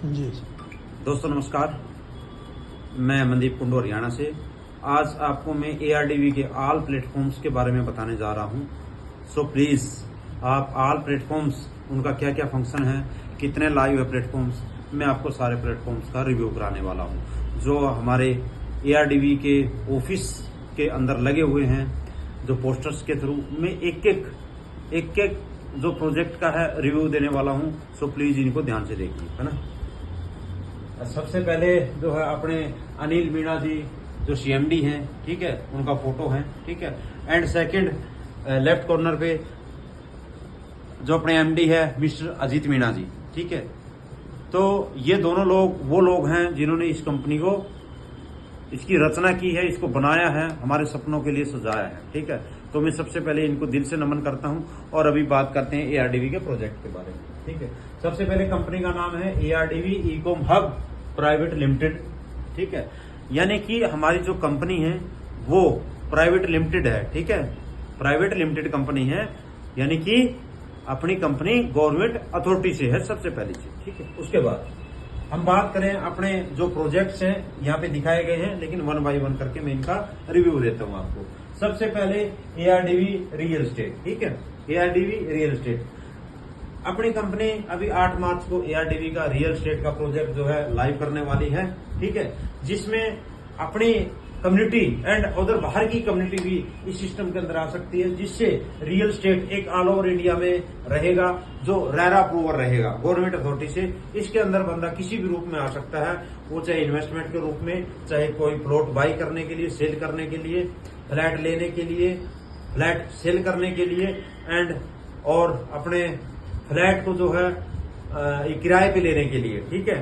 जी दोस्तों नमस्कार, मैं मनदीप कुंडू हरियाणा से। आज आपको मैं ARDV के ऑल प्लेटफॉर्म्स के बारे में बताने जा रहा हूं। सो प्लीज़ आप ऑल प्लेटफॉर्म्स, उनका क्या क्या फंक्शन है, कितने लाइव है प्लेटफॉर्म्स, मैं आपको सारे प्लेटफॉर्म्स का रिव्यू कराने वाला हूं जो हमारे ARDV के ऑफिस के अंदर लगे हुए हैं। जो पोस्टर्स के थ्रू मैं एक एक जो प्रोजेक्ट का है रिव्यू देने वाला हूं। सो प्लीज़ इनको ध्यान से देखिए, है ना। सबसे पहले जो है अपने अनिल मीणा जी जो CMD हैं, ठीक है, उनका फोटो है, ठीक है। एंड सेकंड लेफ्ट कॉर्नर पे जो अपने MD है मिस्टर अजीत मीणा जी, ठीक है। तो ये दोनों लोग वो लोग हैं जिन्होंने इस कंपनी को, इसकी रचना की है, इसको बनाया है, हमारे सपनों के लिए सजाया है, ठीक है। तो मैं सबसे पहले इनको दिल से नमन करता हूं और अभी बात करते हैं ARDV के प्रोजेक्ट के बारे में, ठीक है। सबसे पहले कंपनी का नाम है ARDV Ecom hub private limited, ठीक है। यानी कि हमारी जो कंपनी है वो प्राइवेट लिमिटेड है, ठीक है। प्राइवेट लिमिटेड कंपनी है, यानी कि अपनी कंपनी गवर्नमेंट अथॉरिटी से है, सबसे पहली चीज, ठीक है। उसके बाद हम बात करें अपने जो प्रोजेक्ट्स हैं यहाँ पे दिखाए गए हैं, लेकिन 1 बाय 1 करके मैं इनका रिव्यू देता हूँ आपको। सबसे पहले ARDV रियल एस्टेट, ठीक है। ARDV रियल एस्टेट अपनी कंपनी अभी 8 मार्च को ARDV का रियल एस्टेट का प्रोजेक्ट जो है लाइव करने वाली है, ठीक है। जिसमें अपनी कम्युनिटी एंड उधर बाहर की कम्युनिटी भी इस सिस्टम के अंदर आ सकती है, जिससे रियल एस्टेट एक ऑल ओवर इंडिया में रहेगा, जो रेरा अप्रूवल रहेगा गवर्नमेंट अथॉरिटी से। इसके अंदर बंदा किसी भी रूप में आ सकता है, वो चाहे इन्वेस्टमेंट के रूप में, चाहे कोई प्लॉट बाई करने के लिए, सेल करने के लिए, फ्लैट लेने के लिए, फ्लैट सेल करने के लिए, एंड और अपने फ्लैट को जो है किराए पे लेने के लिए, ठीक है।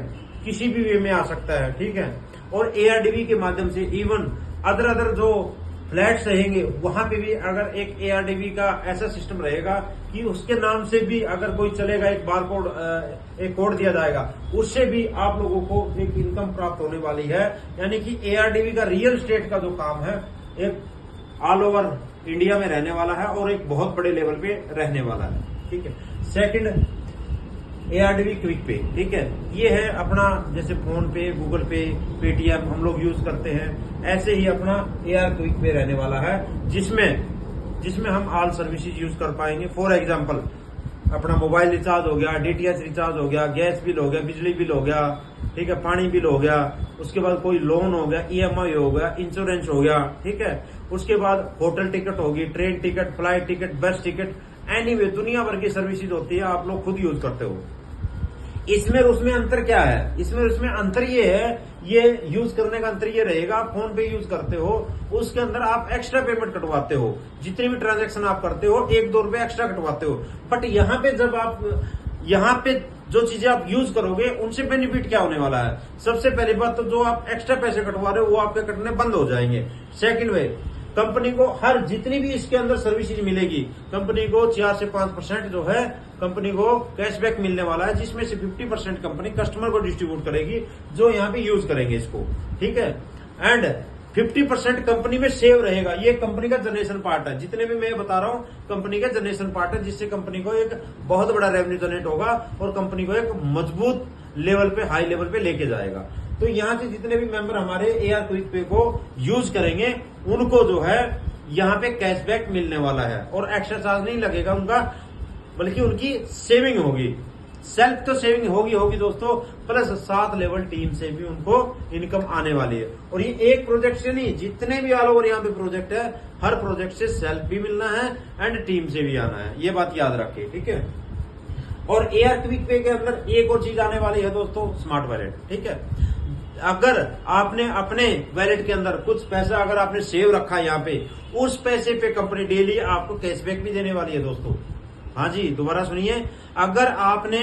किसी भी वे में आ सकता है, ठीक है। और ARDV के माध्यम से इवन अदर जो फ्लैट्स रहेंगे वहां पे भी अगर एक ARDV का ऐसा सिस्टम रहेगा कि उसके नाम से भी अगर कोई चलेगा, एक बार कोड, एक कोड दिया जाएगा, उससे भी आप लोगों को एक इनकम प्राप्त होने वाली है। यानी कि ARDV का रियल एस्टेट का जो काम है एक ऑल ओवर इंडिया में रहने वाला है और एक बहुत बड़े लेवल पे रहने वाला है, ठीक है। सेकंड ARDV क्विक पे, ठीक है। ये है अपना, जैसे फोन पे, गूगल पे, पेटीएम हम लोग यूज करते हैं, ऐसे ही अपना AR क्विक पे रहने वाला है, जिसमें हम ऑल सर्विसेज यूज कर पाएंगे। फॉर एग्जांपल अपना मोबाइल रिचार्ज हो गया, DTH रिचार्ज हो गया, गैस बिल हो गया, बिजली बिल हो गया, ठीक है, पानी बिल हो गया, उसके बाद कोई लोन हो गया, EMI हो गया, इंश्योरेंस हो गया, ठीक है। उसके बाद होटल टिकट होगी, ट्रेन टिकट, फ्लाइट टिकट, बस टिकट, एनीवे दुनिया भर की सर्विसेज होती है, आप लोग खुद यूज करते हो। इसमें उसमें अंतर क्या है? इसमें उसमें अंतर ये है, ये यूज करने का अंतर ये रहेगा, आप फोन पे यूज करते हो, उसके अंदर आप एक्स्ट्रा पेमेंट कटवाते हो, जितनी भी ट्रांजैक्शन आप करते हो 1-2 रुपए एक्स्ट्रा कटवाते हो। बट यहाँ पे जब आप यहाँ पे जो चीजें आप यूज करोगे उनसे बेनिफिट क्या होने वाला है? सबसे पहली बात तो जो आप एक्स्ट्रा पैसे कटवा रहे हो वो आपके कटने बंद हो जाएंगे। सेकंड वे, कंपनी को हर जितनी भी इसके अंदर सर्विसेज मिलेगी, कंपनी को 4 से 5% जो है कंपनी को कैशबैक मिलने वाला है, जिसमें से 50% कंपनी कस्टमर को डिस्ट्रीब्यूट करेगी जो यहाँ पे यूज करेंगे इसको, ठीक है। एंड 50% कंपनी में सेव रहेगा। ये कंपनी का जनरेशन पार्ट है, जितने भी मैं बता रहा हूँ कंपनी का जनरेशन पार्ट है, जिससे कंपनी को एक बहुत बड़ा रेवेन्यू जनरेट होगा और कंपनी को एक मजबूत लेवल पे, हाई लेवल पे लेके जाएगा। तो यहाँ से जितने भी मेंबर हमारे AR क्विक पे को यूज करेंगे उनको जो है यहाँ पे कैशबैक मिलने वाला है और एक्स्ट्रा चार्ज नहीं लगेगा उनका, बल्कि उनकी सेविंग होगी। सेल्फ तो सेविंग होगी दोस्तों, प्लस 7 लेवल टीम से भी उनको इनकम आने वाली है। और ये एक प्रोजेक्ट से नहीं, जितने भी ऑल ओवर यहाँ पे प्रोजेक्ट है, हर प्रोजेक्ट से सेल्फ भी मिलना है एंड टीम से भी आना है, ये बात याद रखिए, ठीक है। और AR क्विक पे के अंदर एक और चीज आने वाली है दोस्तों, स्मार्ट वॉलेट, ठीक है। अगर आपने अपने वैलेट के अंदर कुछ पैसा अगर आपने सेव रखा यहाँ पे, उस पैसे पे कंपनी डेली आपको कैशबैक भी देने वाली है दोस्तों। हाँ जी, दोबारा सुनिए, अगर आपने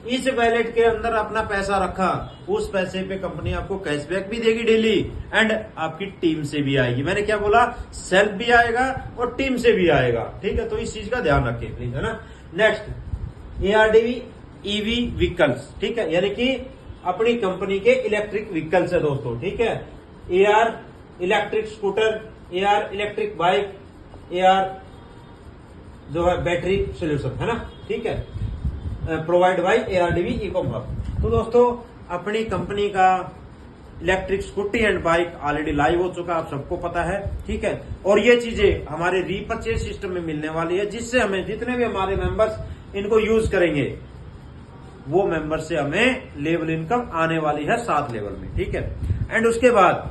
इस वैलेट के अंदर अपना पैसा रखा, उस पैसे पे कंपनी आपको कैशबैक भी देगी डेली एंड आपकी टीम से भी आएगी। मैंने क्या बोला? सेल्फ भी आएगा और टीम से भी आएगा, ठीक है। तो इस चीज का ध्यान रखिए प्लीज, है ना। नेक्स्ट ARDV EV व्हीकल्स, ठीक है, यानी कि अपनी कंपनी के इलेक्ट्रिक व्हीकल्स है दोस्तों, ठीक है। AR electric scooter, AR electric bike, AR जो है बैटरी सोल्यूशन, है ना, ठीक है, provide by ARDV Ecom hub. तो दोस्तों अपनी कंपनी का electric scooty and bike already live हो चुका, आप सबको पता है, ठीक है। और ये चीजें हमारे रीपर्चेज सिस्टम में मिलने वाली है, जिससे हमें जितने भी हमारे मेंबर्स इनको यूज करेंगे वो मेंबर से हमें लेवल इनकम आने वाली है 7 लेवल में, ठीक है। एंड उसके बाद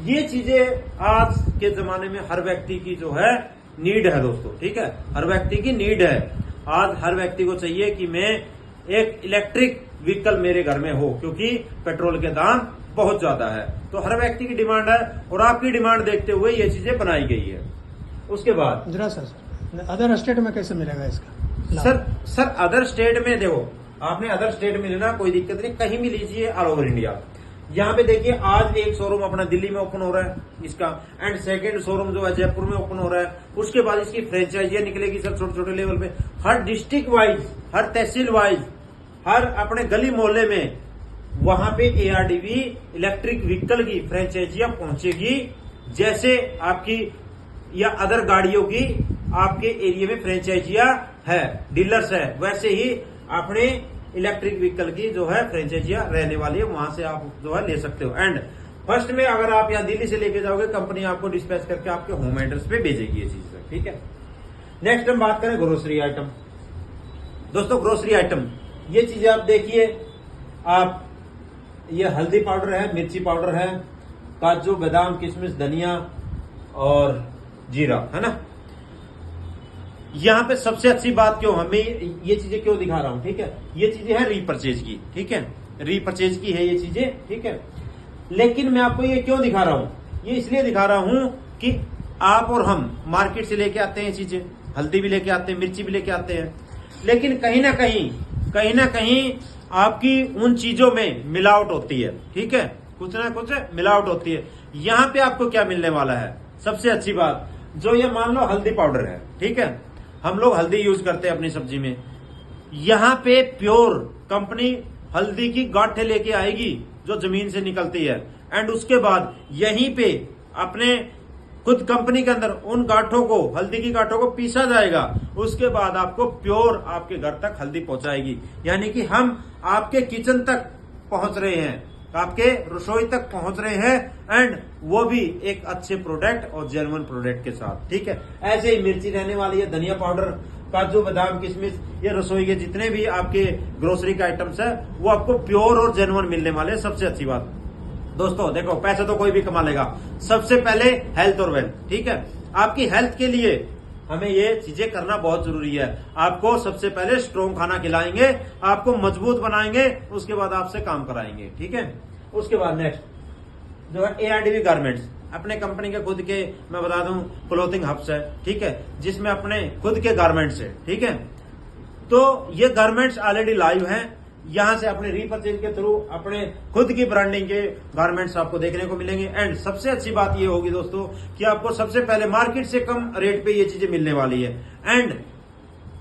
ये चीजें आज के जमाने में हर व्यक्ति की जो है नीड है दोस्तों, ठीक है। हर व्यक्ति की नीड है। आज हर व्यक्ति को चाहिए कि मैं एक इलेक्ट्रिक व्हीकल मेरे घर में हो, क्योंकि पेट्रोल के दाम बहुत ज्यादा है। तो हर व्यक्ति की डिमांड है और आपकी डिमांड देखते हुए ये चीजें बनाई गई है। उसके बाद जरा सर अदर स्टेट में कैसे मिलेगा इसका? सर अदर स्टेट में देखो, आपने अदर स्टेट में लेना कोई दिक्कत नहीं, कहीं भी लीजिए ऑल ओवर इंडिया। यहाँ पे देखिए आज एक शोरूम अपना दिल्ली में ओपन हो रहा है इसका, एंड सेकंड शोरूम जो है जयपुर में ओपन हो रहा है। उसके बाद इसकी फ्रेंचाइजियां निकलेगी सर छोटे छोटे लेवल पे, हर डिस्ट्रिक्ट वाइज, हर तहसील वाइज, हर अपने गली मोहल्ले में वहां पे एआरडीवी इलेक्ट्रिक व्हीकल की फ्रेंचाइजियां पहुंचेगी। जैसे आपकी या अदर गाड़ियों की आपके एरिया में फ्रेंचाइजियां है, डीलर्स है, वैसे ही अपने इलेक्ट्रिक व्हीकल की जो है फ्रेंचाइजियां रहने वाली है, वहां से आप जो है ले सकते हो। एंड फर्स्ट में अगर आप यहाँ दिल्ली से लेके जाओगे, कंपनी आपको डिस्पैच करके आपके होम एड्रेस पे भेजेगी ये चीज, ठीक है। नेक्स्ट हम बात करें ग्रोसरी आइटम। दोस्तों ग्रोसरी आइटम ये चीजें आप देखिए, आप ये हल्दी पाउडर है, मिर्ची पाउडर है, काजू बादाम किशमिश धनिया और जीरा, है ना। यहां पे सबसे अच्छी बात क्यों, हमें ये चीजें क्यों दिखा रहा हूं, ठीक है। ये चीजें है रीपर्चेज की, ठीक है, रीपर्चेज की है ये चीजें, ठीक है। लेकिन मैं आपको ये क्यों दिखा रहा हूं, ये इसलिए दिखा रहा हूं कि आप और हम मार्केट से लेके आते हैं चीजें, हल्दी भी लेके आते हैं, मिर्ची भी लेके आते हैं, लेकिन कहीं ना कहीं आपकी उन चीजों में मिलावट होती है, ठीक है, कुछ ना कुछ मिलावट होती है। यहां पे आपको क्या मिलने वाला है, सबसे अच्छी बात, जो ये मान लो हल्दी पाउडर है, ठीक है, हम लोग हल्दी यूज करते हैं अपनी सब्जी में, यहां पे प्योर कंपनी हल्दी की गांठें लेके आएगी जो जमीन से निकलती है, एंड उसके बाद यहीं पे अपने खुद कंपनी के अंदर उन गांठों को, हल्दी की गांठों को पीसा जाएगा। उसके बाद आपको प्योर आपके घर तक हल्दी पहुंचाएगी, यानी कि हम आपके किचन तक पहुंच रहे हैं, आपके रसोई तक पहुंच रहे हैं, एंड वो भी एक अच्छे प्रोडक्ट और जेन्युइन प्रोडक्ट के साथ, ठीक है। ऐसे ही मिर्ची रहने वाली है, धनिया पाउडर, काजू बादाम किशमिश, ये रसोई के जितने भी आपके ग्रोसरी के आइटम्स है वो आपको प्योर और जेन्युइन मिलने वाले हैं। सबसे अच्छी बात दोस्तों, देखो पैसे तो कोई भी कमा लेगा, सबसे पहले हेल्थ और वेल्थ, ठीक है। आपकी हेल्थ के लिए हमें ये चीजें करना बहुत जरूरी है। आपको सबसे पहले स्ट्रॉन्ग खाना खिलाएंगे, आपको मजबूत बनाएंगे, उसके बाद आपसे काम कराएंगे, ठीक है। उसके बाद नेक्स्ट जो है एआरडीवी गारमेंट्स, अपने कंपनी के खुद के, मैं बता दूं, क्लोथिंग हब्स है, ठीक है, जिसमें अपने खुद के गारमेंट्स है, ठीक है। तो ये गारमेंट्स ऑलरेडी लाइव हैं, यहां से अपने रीपर्चेज के थ्रू अपने खुद की ब्रांडिंग के गारमेंट्स आपको देखने को मिलेंगे। एंड सबसे अच्छी बात ये होगी दोस्तों कि आपको सबसे पहले मार्केट से कम रेट पे ये चीजें मिलने वाली है, एंड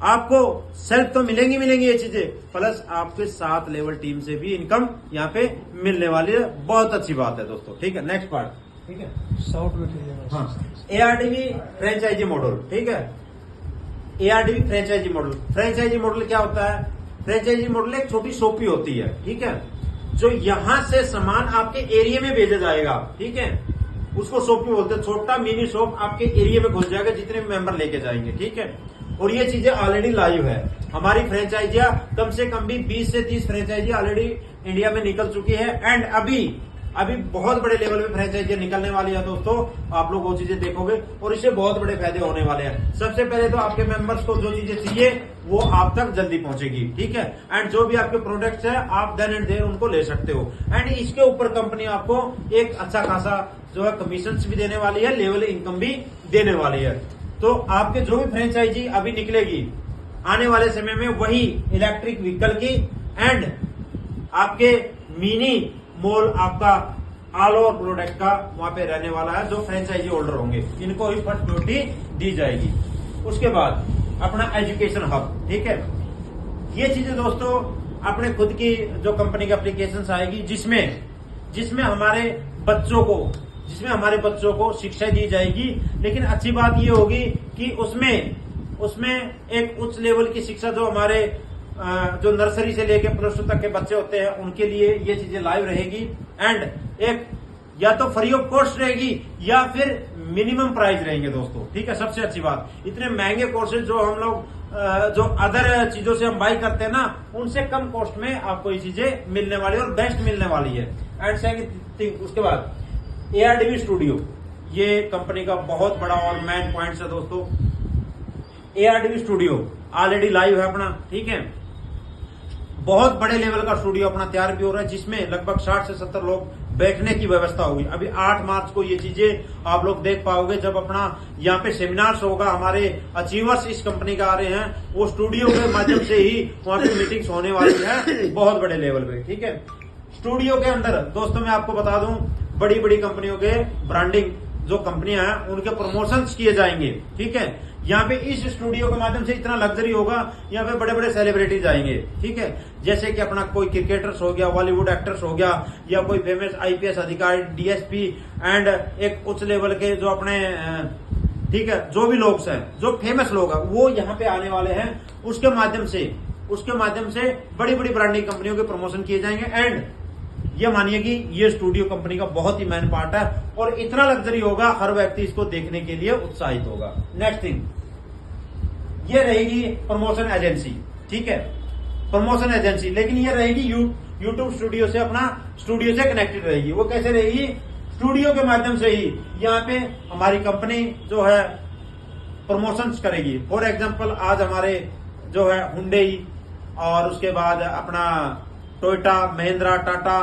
आपको सेल्फ तो मिलेंगी ये चीजें, प्लस आपके 7 लेवल टीम से भी इनकम यहाँ पे मिलने वाली है। बहुत अच्छी बात है दोस्तों, ठीक है। नेक्स्ट पार्ट, ठीक है, शॉर्ट में कीजिएगा। हाँ, एआरडीवी फ्रेंचाइजी मॉडल, ठीक है। एआरडीवी फ्रेंचाइजी मॉडल, फ्रेंचाइजी मॉडल क्या होता है, फ्रेंचाइजी मॉडल एक छोटी शॉपी होती है, ठीक है, जो यहां से सामान आपके एरिया में भेजा जाएगा, ठीक है, उसको शॉपी बोलते हैं। छोटा मिनी शॉप आपके एरिया में घुस जाएगा जितने भी मेंबर लेके जाएंगे, ठीक है। और ये चीजें ऑलरेडी लाइव है, हमारी फ्रेंचाइजियां कम से कम भी 20 से 30 फ्रेंचाइजी ऑलरेडी इंडिया में निकल चुकी है, एंड अभी बहुत बड़े लेवल पे फ्रेंचाइजी निकलने वाली है दोस्तों। आप लोग वो चीजें देखोगे और इससे बहुत बड़े फायदे होने वाले हैं। सबसे पहले तो आपके मेंबर्स को जो चीजें चाहिए वो आप तक जल्दी पहुंचेगी, ठीक है, एंड जो भी आपके प्रोडक्ट्स है आप देन एंड देयर उनको ले सकते हो, एंड इसके ऊपर कंपनी आपको एक अच्छा खासा जो है कमीशन भी देने वाली है, लेवल इनकम भी देने वाली है। तो आपके जो भी फ्रेंचाइजी अभी निकलेगी आने वाले समय में, वही इलेक्ट्रिक व्हीकल की एंड आपके मिनी मॉल आपका ऑल ओवर प्रोडक्ट का वहां पे रहने वाला है। जो फ्रेंचाइजी होल्डर होंगे इनको ही फर्स्ट प्रायोरिटी दी जाएगी। उसके बाद अपना एजुकेशन हब, ठीक है, ये चीजें दोस्तों अपने खुद की जो कंपनी की एप्लीकेशंस आएगी, जिसमें हमारे बच्चों को शिक्षा दी जाएगी। लेकिन अच्छी बात ये होगी कि उसमें एक उच्च लेवल की शिक्षा जो हमारे जो नर्सरी से लेके प्लस 2 तक के बच्चे होते हैं उनके लिए ये चीजें लाइव रहेगी। एंड एक या तो फ्री ऑफ कॉस्ट रहेगी या फिर मिनिमम प्राइस रहेंगे दोस्तों, ठीक है। सबसे अच्छी बात, इतने महंगे कोर्सेज जो हम लोग जो अदर चीजों से हम बाई करते हैं ना, उनसे कम कॉस्ट में आपको ये चीजें मिलने वाली है और बेस्ट मिलने वाली है। एंड सेकंड थिंग, उसके बाद ARDV स्टूडियो, ये कंपनी का बहुत बड़ा और मेन पॉइंट है दोस्तों। ARDV स्टूडियो ऑलरेडी लाइव है अपना, ठीक है। बहुत बड़े लेवल का स्टूडियो अपना तैयार भी हो रहा है, जिसमें लगभग 60 से 70 लोग बैठने की व्यवस्था होगी। अभी 8 मार्च को ये चीजें आप लोग देख पाओगे, जब अपना यहाँ पे सेमिनार्स होगा। हमारे अचीवर्स इस कंपनी का आ रहे हैं, वो स्टूडियो के माध्यम से ही वहां पे मीटिंग्स होने वाली है बहुत बड़े लेवल पे, ठीक है। स्टूडियो के अंदर दोस्तों मैं आपको बता दूं, बड़ी बड़ी कंपनियों के ब्रांडिंग जो कंपनियां हैं उनके प्रमोशंस किए जाएंगे, ठीक है। यहाँ पे इस स्टूडियो के माध्यम से इतना लग्जरी होगा, यहाँ पे बड़े बड़े सेलिब्रिटीज आएंगे, ठीक है। जैसे कि अपना कोई क्रिकेटर्स हो गया, बॉलीवुड एक्टर्स हो गया, या कोई फेमस IPS अधिकारी, DSP एंड एक उच्च लेवल के जो अपने ठीक है जो भी लोग हैं, जो फेमस लोग हैं, वो यहाँ पे आने वाले हैं। उसके माध्यम से बड़ी बड़ी ब्रांडिंग कंपनियों के प्रमोशन किए जाएंगे। एंड ये मानिए कि ये स्टूडियो कंपनी का बहुत ही मेन पार्ट है और इतना लग्जरी होगा, हर व्यक्ति इसको देखने के लिए उत्साहित होगा। नेक्स्ट थिंग, ये रहेगी प्रमोशन एजेंसी, ठीक है। प्रमोशन एजेंसी, लेकिन ये रहेगी यूट्यूब स्टूडियो से, अपना स्टूडियो से कनेक्टेड रहेगी। वो कैसे रहेगी? स्टूडियो के माध्यम से ही यहाँ पे हमारी कंपनी जो है प्रमोशंस करेगी। फॉर एग्जांपल आज हमारे जो है हुंडई और उसके बाद अपना टोयोटा, महिंद्रा, टाटा,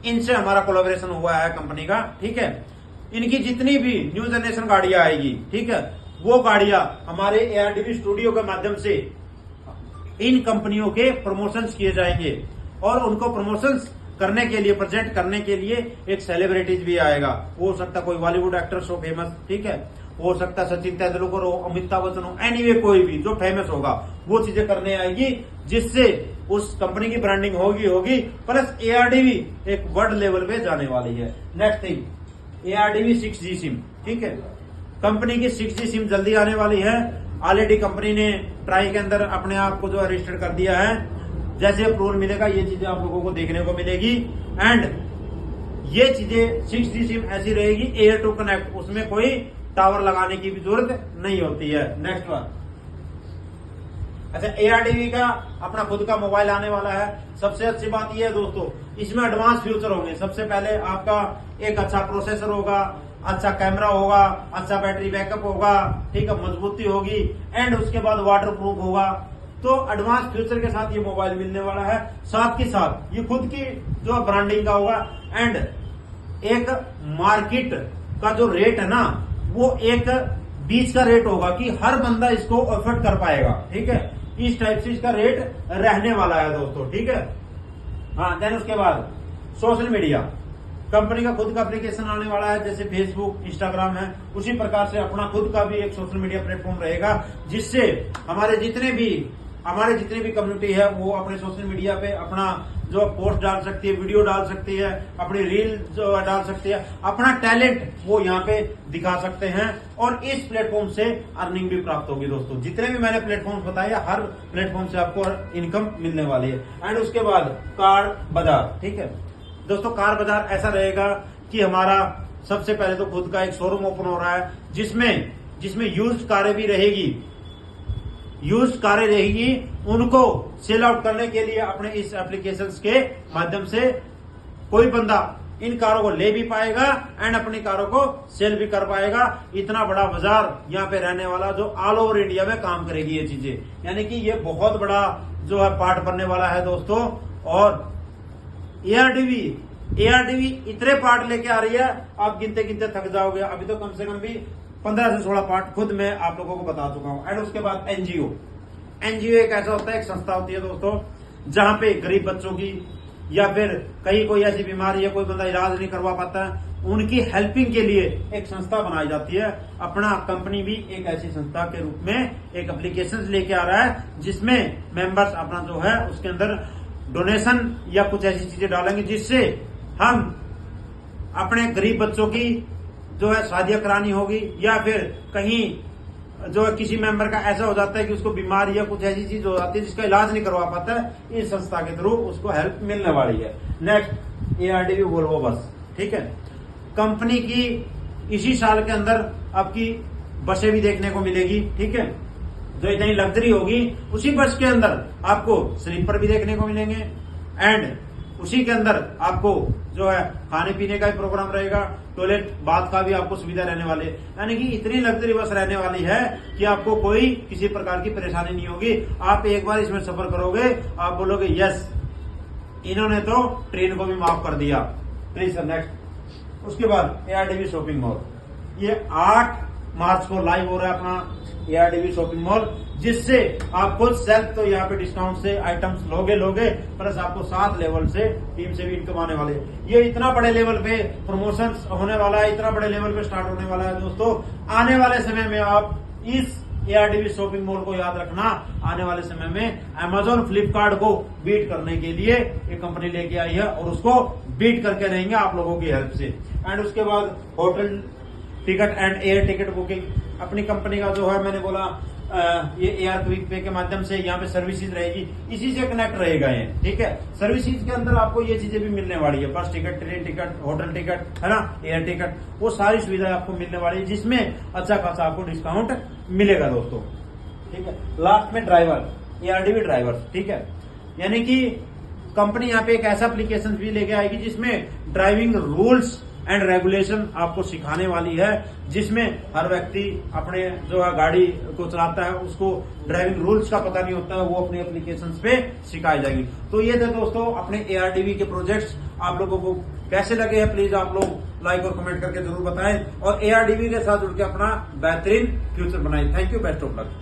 इनसे हमारा कोलैबोरेशन हुआ है कंपनी का, ठीक है। इनकी जितनी भी न्यू जनरेशन गाड़ियां आएगी, ठीक है, वो गाड़ियां हमारे ARDV स्टूडियो के माध्यम से इन कंपनियों के प्रमोशंस किए जाएंगे और उनको प्रमोशंस करने के लिए, प्रेजेंट करने के लिए एक सेलिब्रिटीज भी आएगा। हो सकता कोई बॉलीवुड एक्टर्स हो फेमस, ठीक है, हो सकता सचिन तेंदुलकर हो, अमिताभ बच्चन हो, एनीवे कोई भी जो फेमस होगा वो चीजें करने आएगी, जिससे उस कंपनी की ब्रांडिंग होगी प्लस ARDV एक वर्ल्ड लेवल पे जाने वाली है। Next thing, ARDV 6G SIM, ठीक है। कंपनी की 6G सिम जल्दी आने वाली है। ऑलरेडी कंपनी ने ट्राई के अंदर अपने आप को जो है रजिस्टर कर दिया है। जैसे अप्रूवल मिलेगा ये चीजें आप लोगों को देखने को मिलेगी। एंड ये चीजें 6G सिम ऐसी रहेगी एयर टू कनेक्ट, उसमें कोई टावर लगाने की भी जरूरत नहीं होती है। नेक्स्ट वन, अच्छा ARDV का अपना खुद का मोबाइल आने वाला है। सबसे अच्छी बात यह है दोस्तों, इसमें एडवांस फीचर होंगे। सबसे पहले आपका एक अच्छा प्रोसेसर होगा, अच्छा कैमरा होगा, अच्छा बैटरी बैकअप होगा, ठीक है, मजबूती होगी, एंड उसके बाद वाटर प्रूफ होगा। तो एडवांस फ्यूचर के साथ ये मोबाइल मिलने वाला है। साथ के साथ ये खुद की जो ब्रांडिंग का होगा। एंड एक मार्केट का जो रेट है ना, वो एक बीच का रेट होगा कि हर बंदा इसको अफोर्ड कर पाएगा, ठीक है। इस टाइप से इसका रेट रहने वाला है दोस्तों, ठीक है। हाँ, देन उसके बाद सोशल मीडिया, कंपनी का खुद का एप्लीकेशन आने वाला है। जैसे फेसबुक, इंस्टाग्राम है, उसी प्रकार से अपना खुद का भी एक सोशल मीडिया प्लेटफॉर्म रहेगा, जिससे हमारे जितने भी कम्युनिटी है वो अपने सोशल मीडिया पे अपना जो पोस्ट डाल सकती है, वीडियो डाल सकती है, अपनी रील जो डाल सकती है, अपना टैलेंट वो यहाँ पे दिखा सकते हैं और इस प्लेटफॉर्म से अर्निंग भी प्राप्त होगी दोस्तों। जितने भी मैंने प्लेटफॉर्म बताया, हर प्लेटफॉर्म से आपको इनकम मिलने वाली है। एंड उसके बाद कार बाजार, ठीक है दोस्तों। कार बाजार ऐसा रहेगा कि हमारा सबसे पहले तो खुद का एक शोरूम ओपन हो रहा है, जिसमें यूज्ड कारें भी रहेगी। यूज्ड कारें रहेगी, उनको सेल आउट करने के लिए अपने इस एप्लीकेशंस के माध्यम से कोई बंदा इन कारों को ले भी पाएगा एंड अपनी कारों को सेल भी कर पाएगा। इतना बड़ा बाजार यहाँ पे रहने वाला, जो ऑल ओवर इंडिया में काम करेगी ये चीजें, यानी कि ये बहुत बड़ा जो है पार्ट बनने वाला है दोस्तों। और ARDV इतने पार्ट लेके आ रही है, आप गिनते गिनते थक जाओगे। अभी तो कम से कम भी 15 से 16 पार्ट खुद मैं आप लोगों को बता चुका हूं। एंड उसके बाद NGO एक ऐसा होता है, एक संस्था होती है दोस्तों, जहां पे गरीब बच्चों की या फिर कहीं कोई ऐसी बीमारी है, कोई बंदा इलाज नहीं करवा पाता है, उनकी हेल्पिंग के लिए एक संस्था बनाई जाती है। अपना कंपनी भी एक ऐसी संस्था के रूप में एक एप्लीकेशन लेके आ रहा है, जिसमें मेंबर्स अपना जो है उसके अंदर डोनेशन या कुछ ऐसी चीजें डालेंगे, जिससे हम अपने गरीब बच्चों की जो है शादियां करानी होगी या फिर कहीं जो है किसी मेंबर का ऐसा हो जाता है कि उसको बीमारी या कुछ ऐसी चीज हो जाती है जिसका इलाज नहीं करवा पाता है, इस संस्था के थ्रू उसको हेल्प मिलने वाली है। नेक्स्ट ARDV वोल्वो बस, ठीक है। कंपनी की इसी साल के अंदर आपकी बसें भी देखने को मिलेगी, ठीक है। जो इतनी लग्जरी होगी उसी बस के अंदर आपको स्लीपर भी देखने को मिलेंगे एंड उसी के अंदर आपको जो है खाने पीने का भी प्रोग्राम रहेगा, टॉयलेट बाथ का भी आपको सुविधा रहने वाली है। यानी कि इतनी लग्जरी बस रहने वाली है कि आपको कोई किसी प्रकार की परेशानी नहीं होगी। आप एक बार इसमें सफर करोगे, आप बोलोगे यस, इन्होंने तो ट्रेन को भी माफ कर दिया। Please sir next. उसके बाद ARDV शॉपिंग मॉल, ये 8 मार्च को लाइव हो रहा है अपना ARDV शॉपिंग मॉल, जिससे आपको सेल्फ तो यहाँ पे डिस्काउंट से आइटम्स लोगे प्लस आपको 7 लेवल से टीम से भी इनकम आने वाले। ये इतना बड़े लेवल पे प्रमोशन होने वाला है, इतना बड़े लेवल पे स्टार्ट होने वाला है दोस्तों। आने वाले समय में आप इस ARDV शॉपिंग मॉल को याद रखना, आने वाले समय में Amazon फ्लिपकार्ट को बीट करने के लिए ये कंपनी लेके आई है और उसको बीट करके रहेंगे आप लोगों की हेल्प से। एंड उसके बाद hotel ticket and air ticket booking, अपनी कंपनी का जो है मैंने बोला ये एयर क्विक पे के माध्यम से यहाँ पे सर्विसेज रहेगी, इसी से कनेक्ट रहेगा ये, ठीक है। सर्विसेज के अंदर आपको ये चीजें भी मिलने वाली है, बस ticket, train ticket, hotel ticket, है ना, एयर टिकट, वो सारी सुविधाएं आपको मिलने वाली है, जिसमें अच्छा खासा आपको डिस्काउंट मिलेगा दोस्तों, ठीक है। लास्ट में ड्राइवर, ARDV ड्राइवर, ठीक है। यानी कि कंपनी यहाँ पे एक ऐसा एप्लीकेशन भी लेके आएगी जिसमें ड्राइविंग रूल्स एंड रेगुलेशन आपको सिखाने वाली है, जिसमें हर व्यक्ति अपने जो है गाड़ी को चलाता है उसको ड्राइविंग रूल्स का पता नहीं होता है, वो अपने एप्लीकेशंस पे सिखाई जाएगी। तो ये थे दोस्तों अपने ARDV के प्रोजेक्ट्स, आप लोगों को कैसे लगे हैं प्लीज आप लोग लाइक और कमेंट करके जरूर बताएं और ARDV के साथ जुड़ के अपना बेहतरीन फ्यूचर बनाएं। Thank you, best of luck.